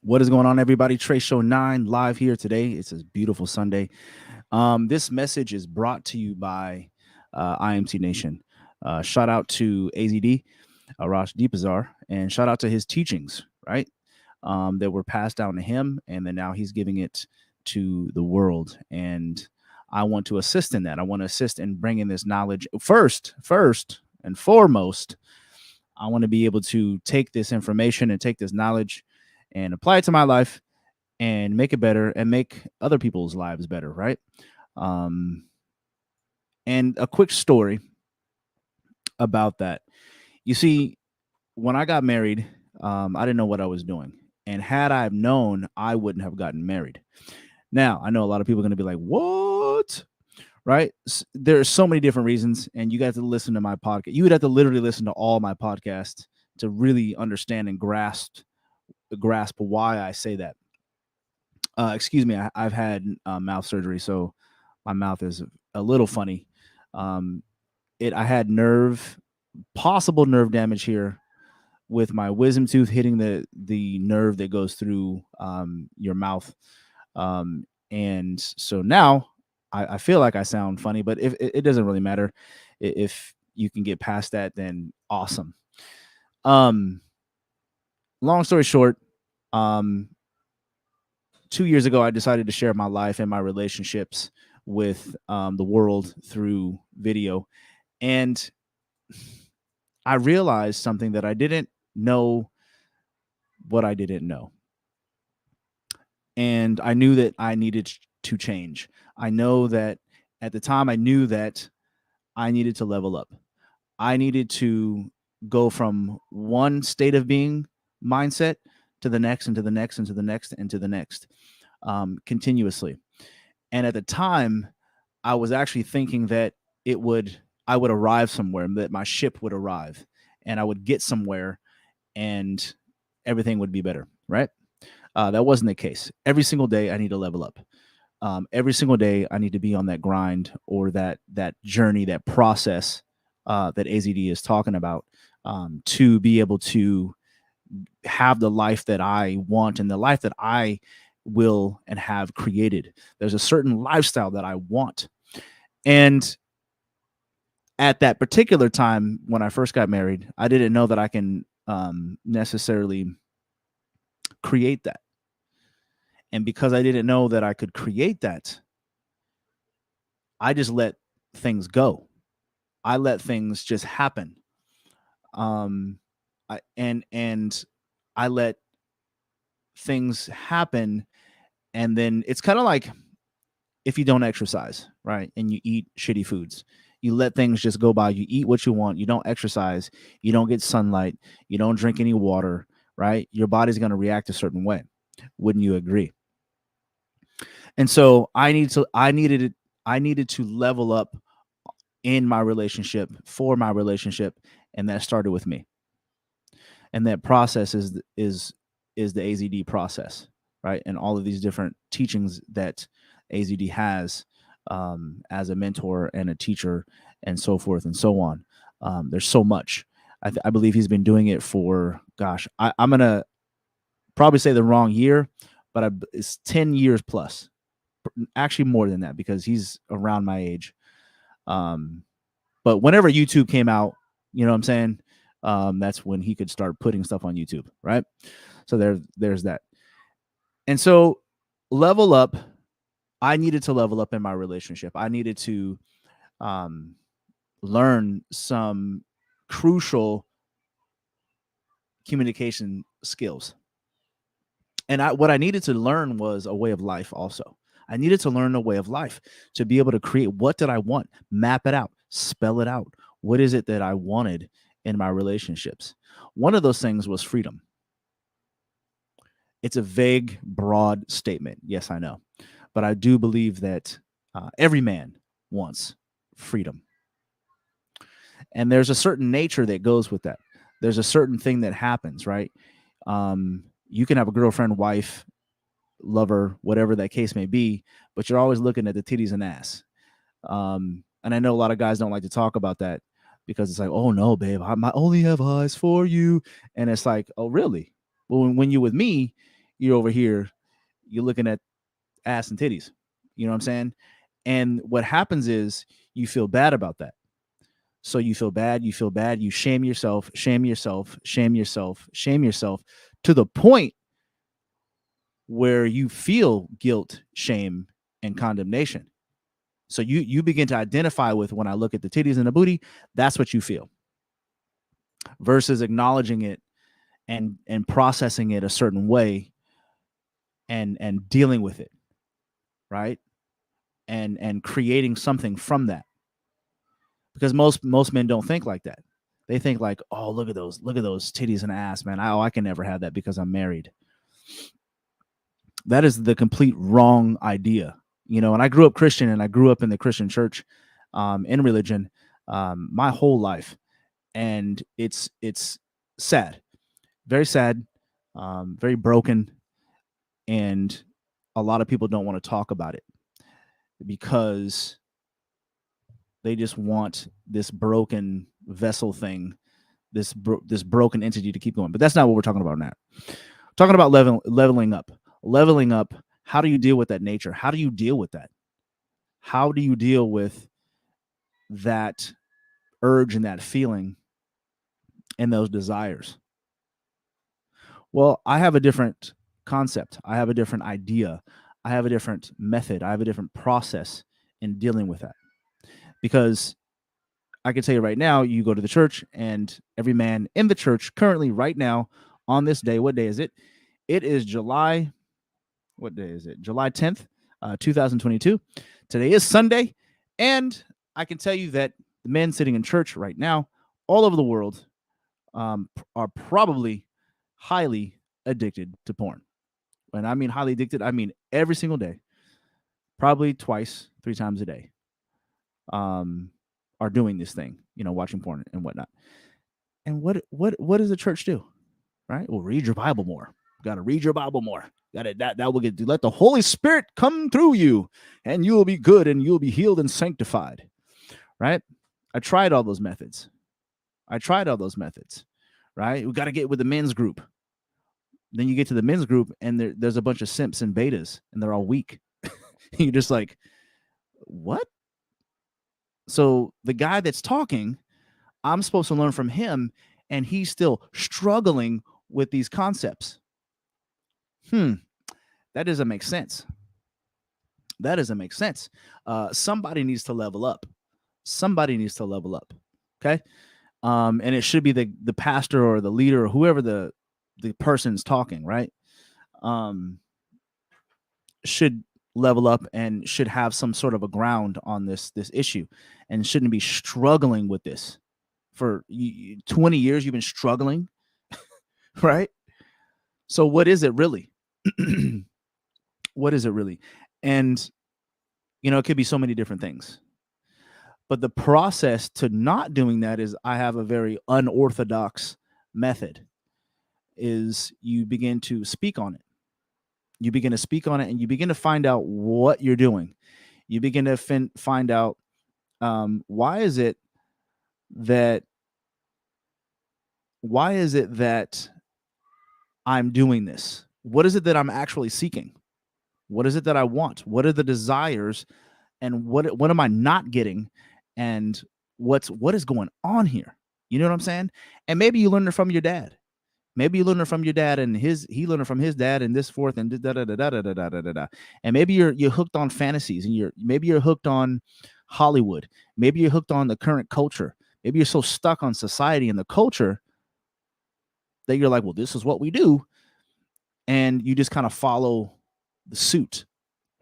What is going on, everybody? Trey Show 9 live here today. It's a beautiful Sunday. This message is brought to you by IMT Nation. Shout out to AZD, Arash Deepazar, and shout out to his teachings, right? That were passed down to him, and then now he's giving it to the world. And I want to assist in that. I want to assist in bringing this knowledge first and foremost. I want to be able to take this information and take this knowledge and apply it to my life and make it better and make other people's lives better, right? Um, and a quick story about that. You see, when I got married, I didn't know what I was doing. And had I known, I wouldn't have gotten married. Now, I know a lot of people are going to be like, what? Right? There's so many different reasons. And you guys have to listen to my podcast. You would have to literally listen to all my podcasts to really understand and grasp why I say that. Excuse me, I've had mouth surgery, so my mouth is a little funny. I had possible nerve damage here with my wisdom tooth hitting the nerve that goes through your mouth, and so now I feel like I sound funny, but if it doesn't really matter. If you can get past that, then awesome. Long story short, 2 years ago, I decided to share my life and my relationships with the world through video. And I realized something that I didn't know what I didn't know. And I knew that I needed to change. I know that at the time I knew that I needed to level up. I needed to go from one state of being mindset to the next and to the next and to the next and to the next, continuously. And at the time, I was actually thinking that I would arrive somewhere, that my ship would arrive and I would get somewhere and everything would be better, right? That wasn't the case. Every single day I need to level up. Every single day I need to be on that grind or that journey, that process that AZD is talking about, to be able to have the life that I want and the life that I will and have created. There's a certain lifestyle that I want. And at that particular time, when I first got married, I didn't know that I can necessarily create that. And because I didn't know that I could create that, I just let things go. I let things just happen. And I let things happen, and then it's kind of like if you don't exercise, right, and you eat shitty foods. You let things just go by. You eat what you want. You don't exercise. You don't get sunlight. You don't drink any water, right? Your body's going to react a certain way. Wouldn't you agree? And so I needed to level up in my relationship, for my relationship, and that started with me. And that process is the AZD process, right? And all of these different teachings that AZD has as a mentor and a teacher and so forth and so on. There's so much. I believe he's been doing it for, gosh, I'm going to probably say the wrong year, but it's 10 years plus. Actually more than that, because he's around my age. But whenever YouTube came out, you know what I'm saying? That's when he could start putting stuff on YouTube, right? So there's that. And so level up, I needed to level up in my relationship. I needed to learn some crucial communication skills. And what I needed to learn was a way of life also. I needed to learn a way of life to be able to create, what did I want? Map it out, spell it out. What is it that I wanted in my relationships? One of those things was freedom. It's a vague, broad statement. Yes, I know. But I do believe that every man wants freedom. And there's a certain nature that goes with that. There's a certain thing that happens, right? You can have a girlfriend, wife, lover, whatever that case may be, but you're always looking at the titties and ass. And I know a lot of guys don't like to talk about that because it's like, oh no, babe, I only have eyes for you. And it's like, oh really? Well, when you're with me, you're over here, you're looking at ass and titties. You know what I'm saying? And what happens is you feel bad about that. So you feel bad, you shame yourself, shame yourself, shame yourself, shame yourself to the point where you feel guilt, shame, and condemnation. So you begin to identify with, when I look at the titties and the booty, that's what you feel, versus acknowledging it and processing it a certain way and dealing with it, right? And creating something from that. Because most men don't think like that. They think like, oh, look at those titties and ass, man. I can never have that because I'm married. That is the complete wrong idea. And I grew up Christian, and I grew up in the Christian church, in religion, my whole life. And it's sad, very sad, very broken. And a lot of people don't want to talk about it because they just want this broken vessel thing, this broken entity to keep going. But that's not what we're talking about now. We're talking about leveling up. Leveling up. How do you deal with that nature? How do you deal with that? How do you deal with that urge and that feeling and those desires? Well, I have a different concept. I have a different idea. I have a different method. I have a different process in dealing with that. Because I can tell you right now, you go to the church, and every man in the church currently, right now, on this day, what day is it? It is July. What day is it? July 10th, 2022. Today is Sunday. And I can tell you that the men sitting in church right now, all over the world, are probably highly addicted to porn. When I mean highly addicted, I mean every single day, probably twice, 3 times a day, are doing this thing, watching porn and whatnot. And what does the church do? Right? Well, read your Bible more. Got to read your Bible more. That will get, let the Holy Spirit come through you, and you will be good, and you'll be healed and sanctified. Right? I tried all those methods. Right? We got to get with the men's group. Then you get to the men's group, and there's a bunch of simps and betas, and they're all weak. You're just like, what? So the guy that's talking, I'm supposed to learn from him, and he's still struggling with these concepts. That doesn't make sense. Somebody needs to level up. Okay. And it should be the pastor or the leader or whoever the person's talking, right? Should level up and should have some sort of a ground on this issue, and shouldn't be struggling with this for 20 years. You've been struggling, right? So what is it really? What is it really? And it could be so many different things. But the process to not doing that is, I have a very unorthodox method. Is you begin to speak on it. You begin to speak on it, and you begin to find out what you're doing. You begin to find out, why is it that I'm doing this? What is it that I'm actually seeking? What is it that I want? What are the desires, and what am I not getting? And what is going on here? You know what I'm saying? And maybe you learned it from your dad. Maybe you learned it from your dad, and he learned it from his dad, and this forth, and da da da da da da da da da. And maybe you're hooked on fantasies, and maybe you're hooked on Hollywood. Maybe you're hooked on the current culture. Maybe you're so stuck on society and the culture that you're like, well, this is what we do, and you just kind of follow the suit,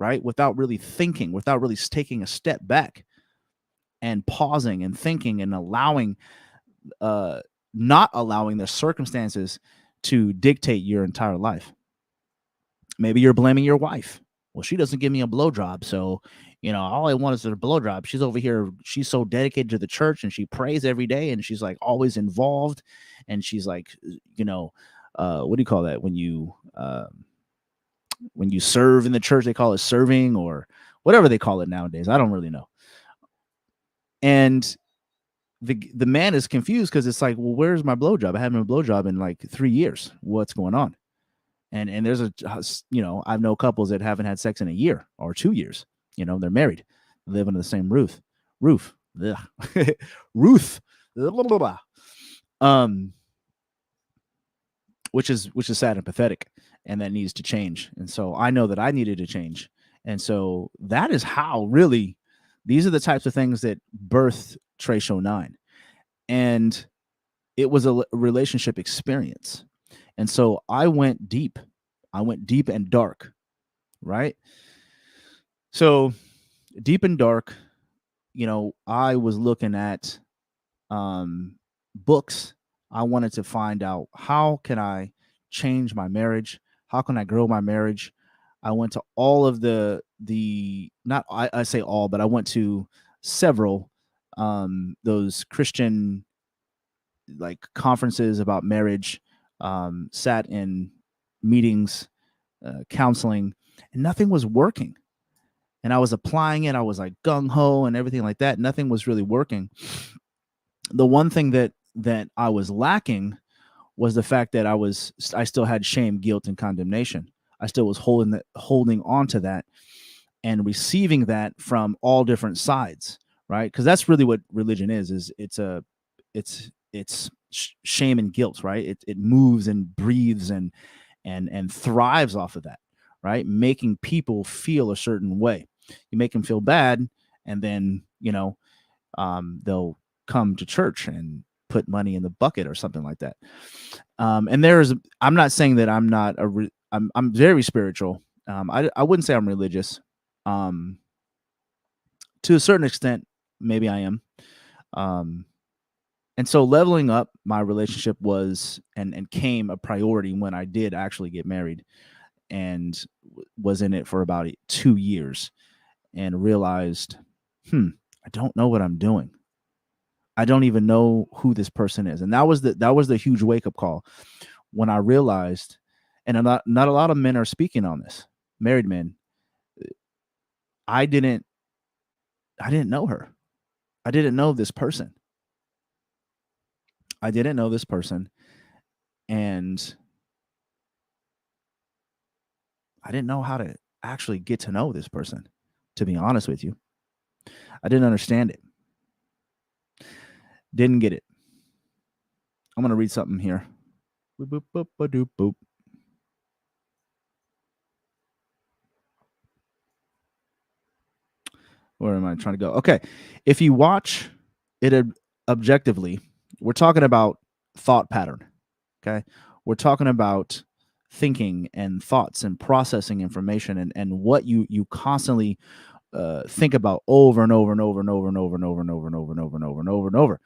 right? Without really thinking, without really taking a step back and pausing and thinking and not allowing the circumstances to dictate your entire life. Maybe you're blaming your wife. Well, she doesn't give me a blowjob, so all I want is a blowjob. She's over here. She's so dedicated to the church, and she prays every day, and she's like always involved, and she's like, what do you call that when you serve in the church? They call it serving, or whatever they call it nowadays. I don't really know. And the man is confused, because it's like, well, where's my blowjob? I haven't had a blowjob in like 3 years. What's going on? And there's I know couples that haven't had sex in a year or 2 years. They're married, live under the same roof. Ugh. Ruth. Blah, blah, blah. Um, which is sad and pathetic, and that needs to change. And so I know that I needed to change. And so that is how really these are the types of things that birthed Trace 09. And it was a relationship experience. And so I went deep. I went deep and dark, right? So deep and dark, I was looking at books. I wanted to find out, how can I change my marriage? How can I grow my marriage? I went to all of the not I say all, but I went to several those Christian like conferences about marriage, sat in meetings, counseling, and nothing was working. And I was applying it. I was like gung ho and everything like that. Nothing was really working. The one thing that I was lacking was the fact that I still had shame, guilt, and condemnation. I still was holding on to that and receiving that from all different sides, right? Because that's really what religion is it's shame and guilt, right? It moves and breathes and thrives off of that, right? Making people feel a certain way. You make them feel bad, and then they'll come to church and put money in the bucket or something like that. And I'm not saying that I'm not I'm very spiritual. I wouldn't say I'm religious. Um, to a certain extent, maybe I am. Um, and so leveling up my relationship was and came a priority when I did actually get married, and was in it for about 2 years, and realized, I don't know what I'm doing. I don't even know who this person is. And that was the huge wake up call when I realized, and not a lot of men are speaking on this, married men. I didn't know her. I didn't know this person. I didn't know this person, and I didn't know how to actually get to know this person, to be honest with you. I didn't understand it. Didn't get it. I'm going to read something here. Boop, boop, boop, boop, boop. Where am I trying to go? Okay. If you watch it objectively, we're talking about thought pattern. Okay. We're talking about thinking and thoughts and processing information, and what you constantly think about over and over and over and over and over and over and over and over and over and over and over and over.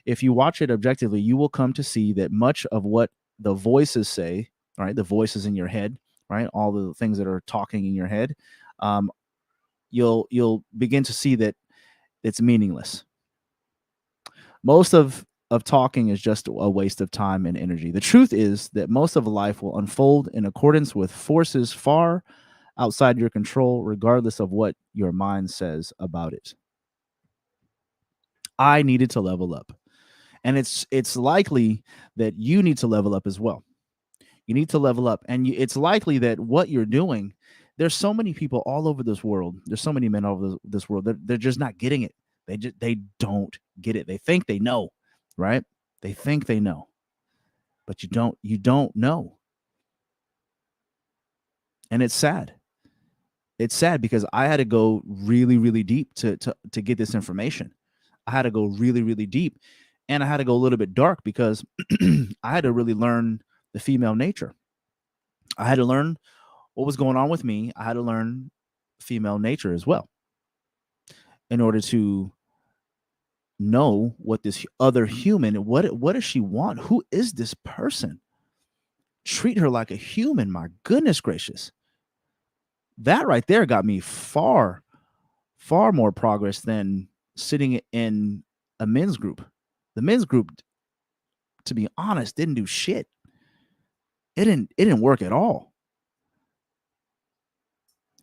If you watch it objectively, you will come to see that much of what the voices say, right, the voices in your head, right, all the things that are talking in your head, you'll begin to see that it's meaningless. Most of talking is just a waste of time and energy. The truth is that most of life will unfold in accordance with forces far outside your control, regardless of what your mind says about it. I needed to level up, and it's likely that you need to level up as well. You need to level up, and it's likely that what you're doing. There's so many people all over this world. There's so many men all over this world. They're just not getting it. They don't get it. They think they know, right? They think they know, but you don't know. And it's sad. It's sad because I had to go really, really deep to get this information. I had to go really, really deep, and I had to go a little bit dark because I had to really learn the female nature. I had to learn what was going on with me. I had to learn female nature as well in order to know what this other human, what does she want? Who is this person? Treat her like a human. My goodness gracious. That right there got me far, far more progress than sitting in a men's group. The men's group, to be honest, didn't do shit. It didn't work at all.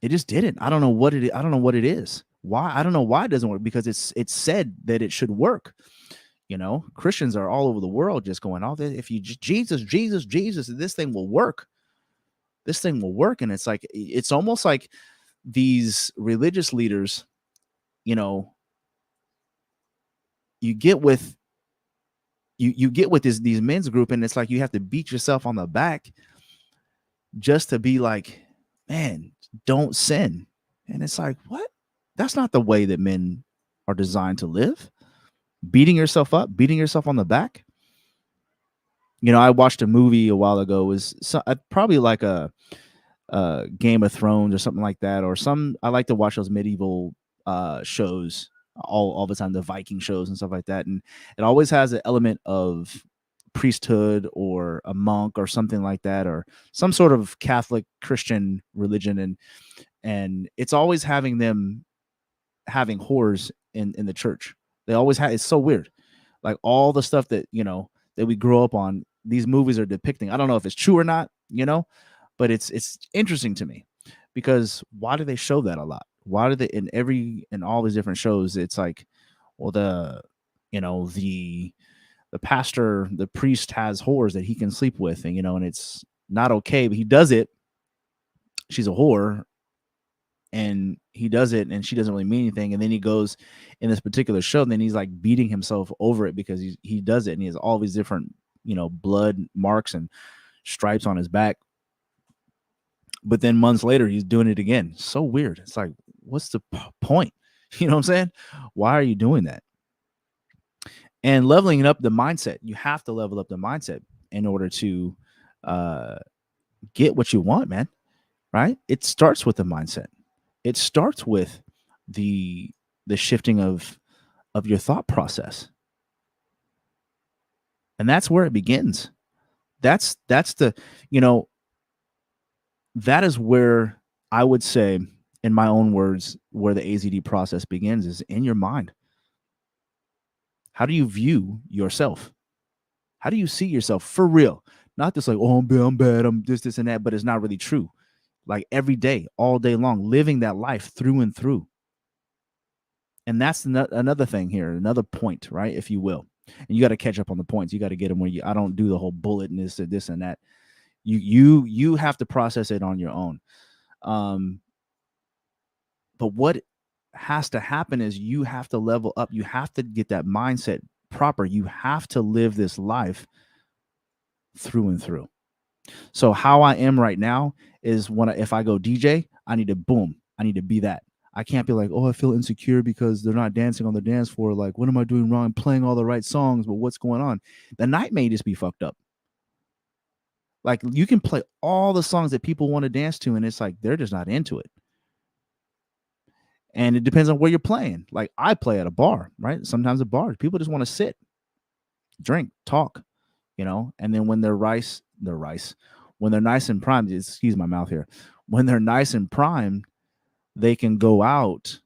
It just didn't. I don't know what it is. Why? I don't know why it doesn't work, because it's said that it should work. Christians are all over the world just going, "Oh, if you Jesus, this thing will work." this thing will work. And it's like, it's almost like these religious leaders, you know, you get with you get with these men's group, and it's like you have to beat yourself on the back just to be like, man, don't sin. And it's like, what? That's not the way that men are designed to live. Beating yourself up, beating yourself on the back. You know, I watched a movie a while ago. It was probably like a Game of Thrones or something like that, or some. I like to watch those medieval shows all the time, the Viking shows and stuff like that, and it always has an element of priesthood or a monk or something like that, or some sort of Catholic Christian religion, and it's always having them having whores in the church. They always have. It's so weird. Like all the stuff that that we grow up on, these movies are depicting. I don't know if it's true or not, but it's interesting to me, because why do they show that a lot? Why do they in all these different shows? It's like, well, the pastor, the priest has whores that he can sleep with, and it's not okay, but he does it. She's a whore, and he does it, and she doesn't really mean anything. And then he goes in this particular show, and then he's like beating himself over it because he does it, and he has all these different blood marks and stripes on his back. But then months later, he's doing it again. So weird. It's like, what's the point? You know what I'm saying? Why are you doing that? And leveling up the mindset. You have to level up the mindset in order to get what you want, man. Right? It starts with the mindset. It starts with the shifting of your thought process. And that's where it begins. That's the, that is where I would say, in my own words, where the AZD process begins is in your mind. How do you view yourself? How do you see yourself for real? Not just like, oh, I'm bad, I'm this, and that, but it's not really true. Like every day, all day long, living that life through and through. And that's another thing here, another point, right? If you will. And you got to catch up on the points. You got to get them where I don't do the whole bullet and this and that. You have to process it on your own. But what has to happen is you have to level up. You have to get that mindset proper. You have to live this life through and through. So how I am right now is if I go DJ, I need to be that. I can't be like, oh, I feel insecure because they're not dancing on the dance floor. Like, what am I doing wrong? I'm playing all the right songs, but what's going on? The night may just be fucked up. Like, you can play all the songs that people want to dance to, and it's like they're just not into it. And it depends on where you're playing. Like, I play at a bar, right? Sometimes at bars, people just want to sit, drink, talk, and then when they're when they're nice and primed, excuse my mouth here, when they're nice and primed, they can go out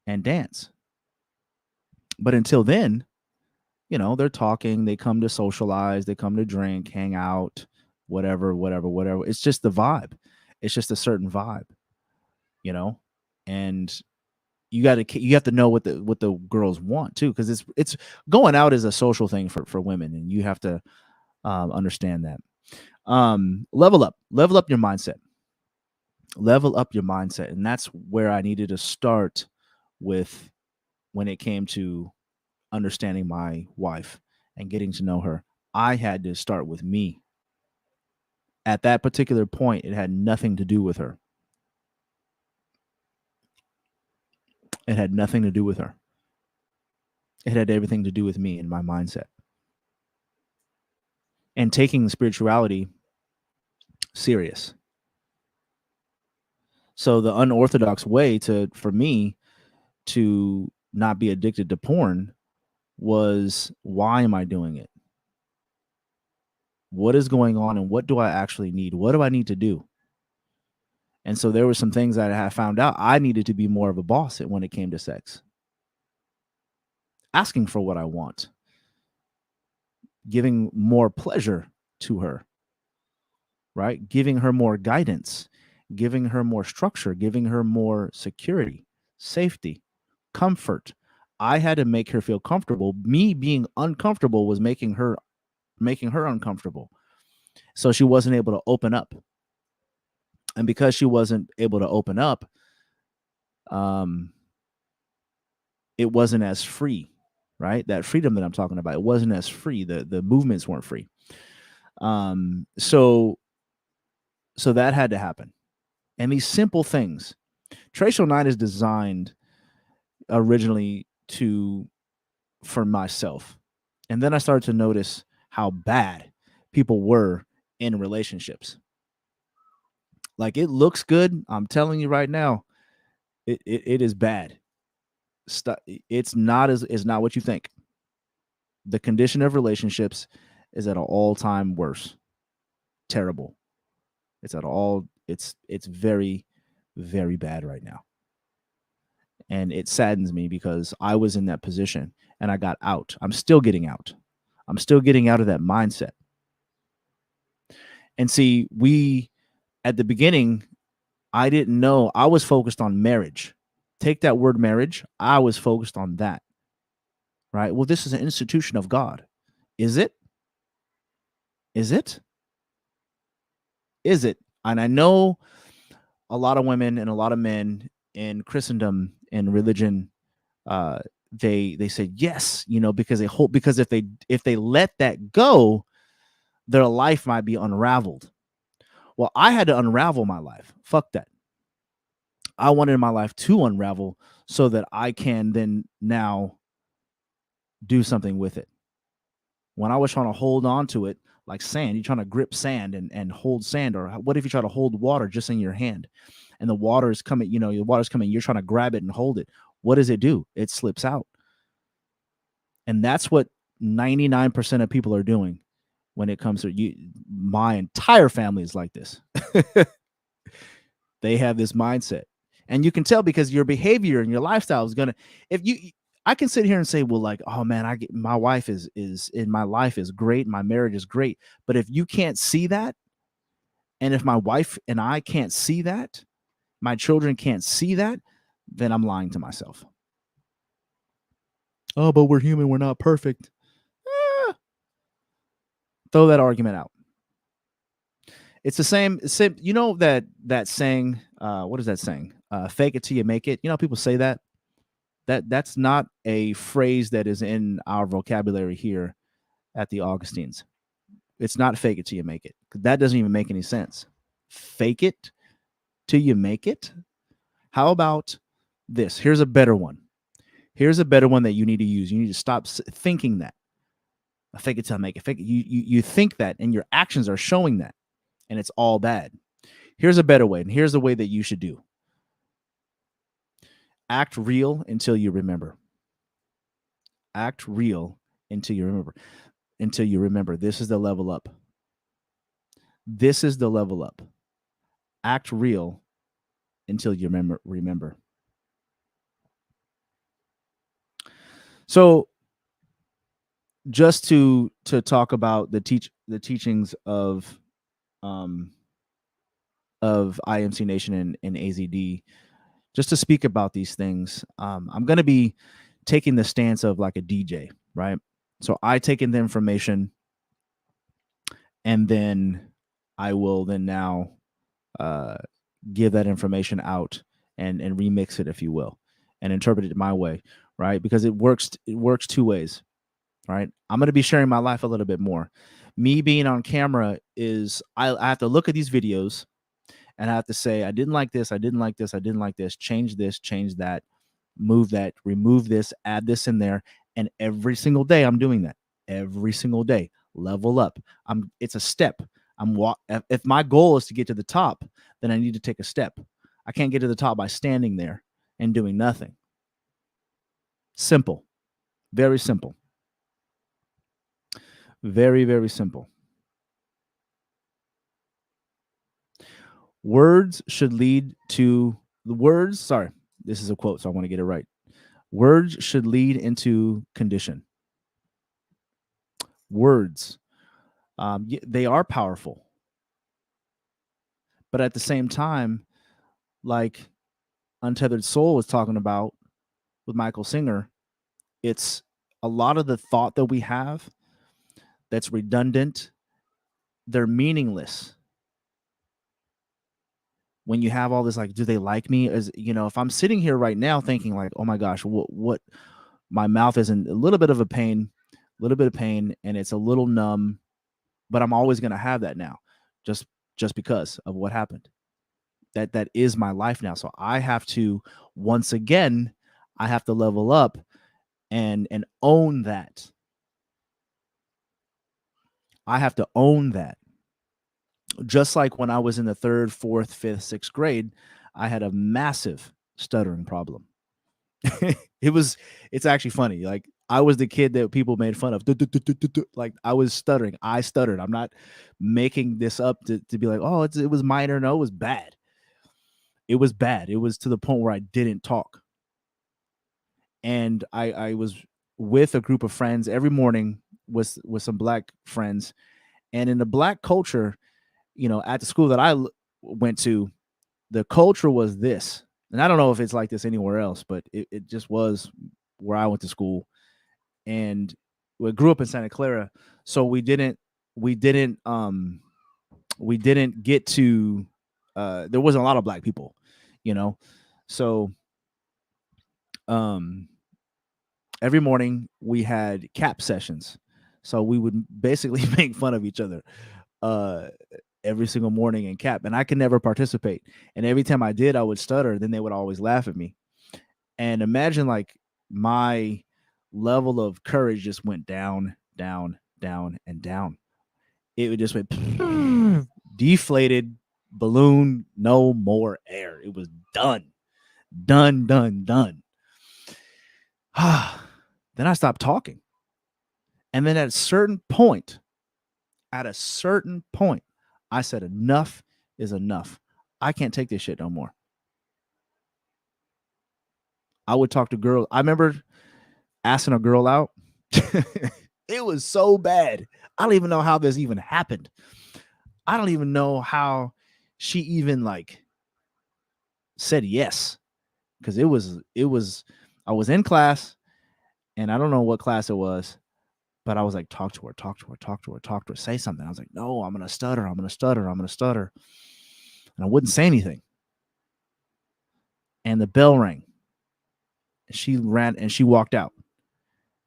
and dance. But until then, they're talking, they come to socialize, they come to drink, hang out, whatever. It's just the vibe. It's just a certain vibe, and you have to know what the girls want too, because it's going out is a social thing for women, and you have to understand that. Level up your mindset. Level up your mindset. And that's where I needed to start with when it came to understanding my wife and getting to know her. I had to start with me. At that particular point, it had nothing to do with her. It had nothing to do with her. It had everything to do with me and my mindset. And taking spirituality serious. So the unorthodox way for me to not be addicted to porn was, why am I doing it? What is going on, and what do I actually need? What do I need to do? And so there were some things that I had found out I needed to be more of a boss when it came to sex. Asking for what I want. Giving more pleasure to her. Right? Giving her more guidance. Giving her more structure. Giving her more security, safety, comfort. I had to make her feel comfortable. Me being uncomfortable was making her uncomfortable. So she wasn't able to open up. And because she wasn't able to open up, um, it wasn't as free, right? That freedom that I'm talking about, it wasn't as free. The movements weren't free. So that had to happen. And these simple things, Tracial 9 is designed originally to for myself. And then I started to notice how bad people were in relationships. Like, it looks good. I'm telling you right now, it is bad. It's not what you think. The condition of relationships is at an all-time worse. Terrible. It's very, very bad right now. And it saddens me because I was in that position and I got out. I'm still getting out. I'm still getting out of that mindset. And see, at the beginning, I didn't know. I was focused on marriage. Take that word marriage. I was focused on that. Right? Well, this is an institution of God. Is it? Is it? Is it? And I know a lot of women and a lot of men in Christendom and religion, uh, they said yes, because they hope, because if they let that go, their life might be unraveled. Well, I had to unravel my life. Fuck that. I wanted my life to unravel so that I can then now do something with it. When I was trying to hold on to it like sand, you're trying to grip sand and hold sand, or what if you try to hold water just in your hand and the water is coming, the water's coming, you're trying to grab it and hold it. What does it do? It slips out. And that's what 99% of people are doing when it comes to you. My entire family is like this. They have this mindset. And you can tell because your behavior and your lifestyle is gonna, if you I can sit here and say, well, like, oh man, my wife is in my life is great, my marriage is great. But if you can't see that, and if my wife and I can't see that, my children can't see that, then I'm lying to myself. Oh, but we're human, we're not perfect. Eh, throw that argument out. It's the same. You know that saying. What is that saying? Fake it till you make it. You know, people say that. That's not a phrase that is in our vocabulary here at the Augustines. It's not fake it till you make it. That doesn't even make any sense. Fake it till you make it. How about this? Here's a better one. Here's a better one that you need to use. You need to stop thinking that. Fake it till I make it. Fake it. You think that, and your actions are showing that, and it's all bad. Here's a better way, and here's the way that you should do. Act real until you remember. Act real until you remember. Until you remember. This is the level up. This is the level up. Act real until you remember. So just to talk about the teachings of IMC Nation and AZD, just to speak about these things, I'm going to be taking the stance of like a DJ, right? So I take in the information, and then I will then now give that information out and remix it, if you will, and interpret it my way, right? Because it works two ways, right? I'm going to be sharing my life a little bit more. Me being on camera is I have to look at these videos and I have to say, I didn't like this, I didn't like this, I didn't like this, change that, move that, remove this, add this in there. And every single day I'm doing that. Every single day. Level up. It's a step. If my goal is to get to the top, then I need to take a step. I can't get to the top by standing there and doing nothing. Simple. Very simple. Very, very simple. Words should lead to the words. Sorry, this is a quote, so I want to get it right. Words should lead into condition. Words, they are powerful, but at the same time, like Untethered Soul was talking about with Michael Singer, it's a lot of the thought that we have that's redundant they're meaningless when you have all this, like, do they like me? As you know, if I'm sitting here right now thinking like, oh my gosh, what my mouth is in a little bit of a pain, a little bit of pain, and it's a little numb, but I'm always gonna have that now, just just because of what happened. That is my life now. So I have to, once again, I have to level up and own that. I have to own that. Just like when I was in the third, fourth, fifth, sixth grade, I had a massive stuttering problem. it was it's actually funny. Like, I was the kid that people made fun of. Like, I was stuttering. I stuttered. I'm not making this up to be like, oh, it was minor. No, it was bad. It was bad. It was to the point where I didn't talk. And I was with a group of friends every morning with some black friends. And in the black culture, at the school that went to, the culture was this. And I don't know if it's like this anywhere else, but it just was where I went to school. And we grew up in Santa Clara, so we didn't we didn't get to there wasn't a lot of black people, you know. So um every morning we had cap sessions. So we would basically make fun of each other uh every single morning in cap, and I could never participate. And every time I did, I would stutter, then they would always laugh at me. And imagine, like, my level of courage just went down, down, down, and down. It would just went deflated balloon, no more air. It was done. Done, done, done. Then I stopped talking. And then at a certain point, I said, enough is enough. I can't take this shit no more. I would talk to girls. I remember asking a girl out. It was so bad. I don't even know how this even happened. I don't even know how she even, like, said yes. Because I was in class, and I don't know what class it was, but I was like, talk to her, talk to her, talk to her, talk to her, say something. I was like, no, I'm gonna stutter, I'm gonna stutter, I'm gonna stutter. And I wouldn't say anything. And the bell rang. She ran and she walked out.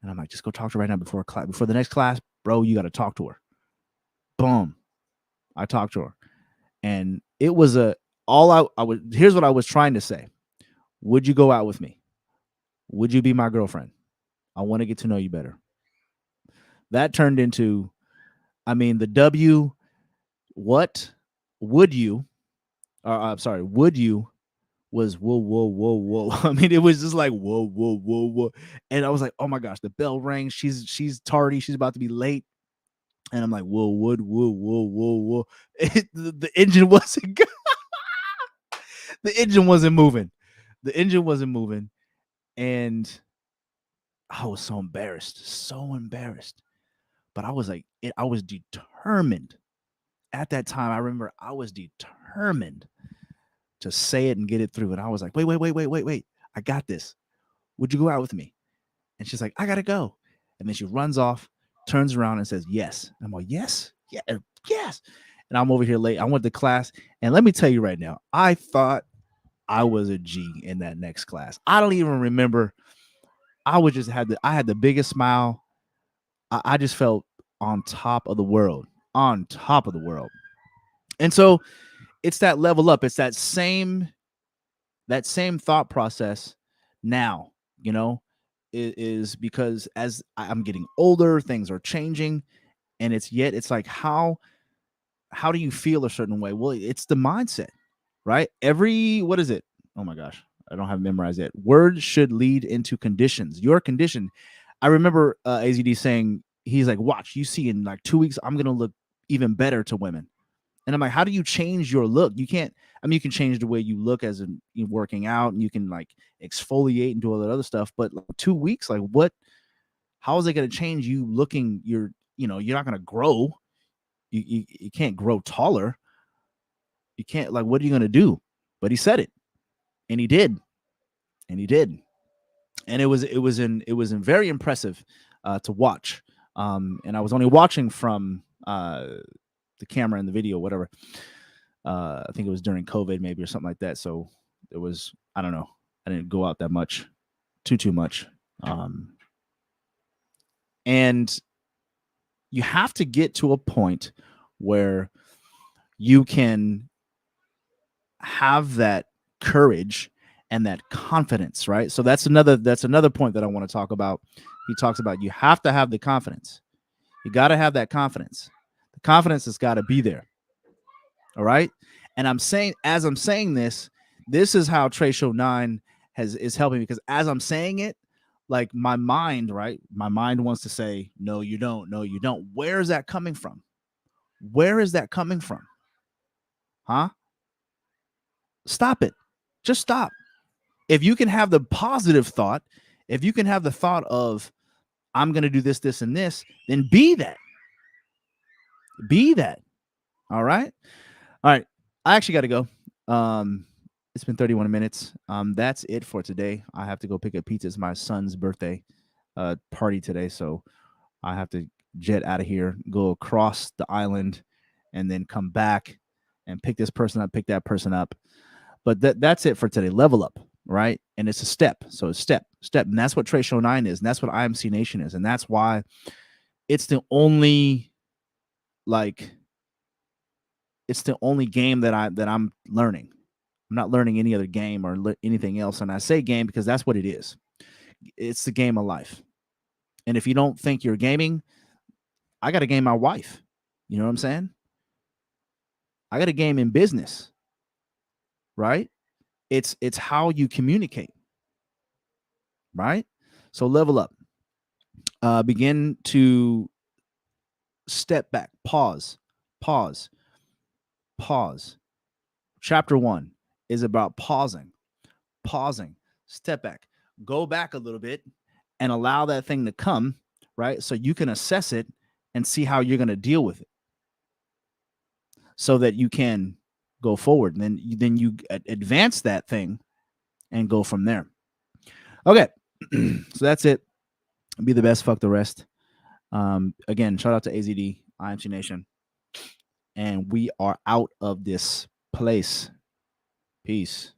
And I'm like, just go talk to her right now before the next class, bro. You got to talk to her. Boom. I talked to her, and it was I was. Here's what I was trying to say. Would you go out with me? Would you be my girlfriend? I want to get to know you better. That turned into, I mean, the W. What would you? I'm sorry. Would you was whoa, whoa, whoa, whoa. I mean, it was just like whoa, whoa, whoa, whoa. And I was like, oh my gosh, the bell rang. She's tardy. She's about to be late. And I'm like, whoa, whoa, whoa, whoa, whoa. The engine wasn't good. The engine wasn't moving. The engine wasn't moving. And I was so embarrassed. So embarrassed. But I was like, I was determined. At that time, I remember I was determined to say it and get it through. And I was like, wait, wait, wait, wait, wait, wait. I got this. Would you go out with me? And she's like, I gotta go. And then she runs off, turns around and says, yes. And I'm like, yes, yeah, yes. And I'm over here late. I went to class. And let me tell you right now, I thought I was a G in that next class. I don't even remember. I had the biggest smile. I just felt on top of the world, on top of the world. And so it's that level up. It's that same thought process now, you know, is because as I'm getting older, things are changing, and it's like, how do you feel a certain way? Well, it's the mindset, right? What is it? Oh my gosh, I don't have it memorized yet. Words should lead into conditions. Your condition. I remember AZD saying, he's like, watch, you see, in like 2 weeks, I'm gonna look even better to women. And I'm like, how do you change your look? You can't. I mean, you can change the way you look as in working out, and you can, like, exfoliate and do all that other stuff. But like, 2 weeks, like, what? How is it going to change you looking? You're not going to grow. You can't grow taller. You can't, like, what are you going to do? But he said it, and he did, and he did, and it was very impressive to watch. And I was only watching from the camera and the video, whatever. I think it was during COVID maybe or something like that. So it was, I don't know. I didn't go out that much, too much. And you have to get to a point where you can have that courage and that confidence, right? So that's another point that I want to talk about. He talks about you have to have the confidence. You got to have that confidence. The confidence has got to be there. All right. And as I'm saying this is how Trey Show 9 is helping me, because as I'm saying it, like my mind, right? My mind wants to say, no, you don't. No, you don't. Where is that coming from? Where is that coming from? Huh? Stop it. Just stop. If you can have the positive thought, if you can have the thought of, I'm going to do this, this, and this, then be that. Be that. All right. All right. I actually got to go. It's been 31 minutes. That's it for today. I have to go pick up pizza. It's my son's birthday party today. So I have to jet out of here, go across the island, and then come back and pick this person up, pick that person up. But that's it for today. Level up, right? And it's a step. So it's step. And that's what Trey Show 9 is. And that's what IMC Nation is. And that's why it's the only, like, it's the only game that I'm learning. I'm not learning any other game or anything else. And I say game because that's what it is. It's the game of life. And if you don't think you're gaming, I got to game my wife. You know what I'm saying? I got a game in business, right? It's how you communicate, right? So level up. Begin to step back, pause. Chapter 1 is about pausing, step back, go back a little bit and allow that thing to come, right? So you can assess it and see how you're going to deal with it so that you can go forward. And then you advance that thing and go from there. Okay. So that's it. Be the best, fuck the rest. Again, shout out to AZD, IMC Nation. And we are out of this place. Peace.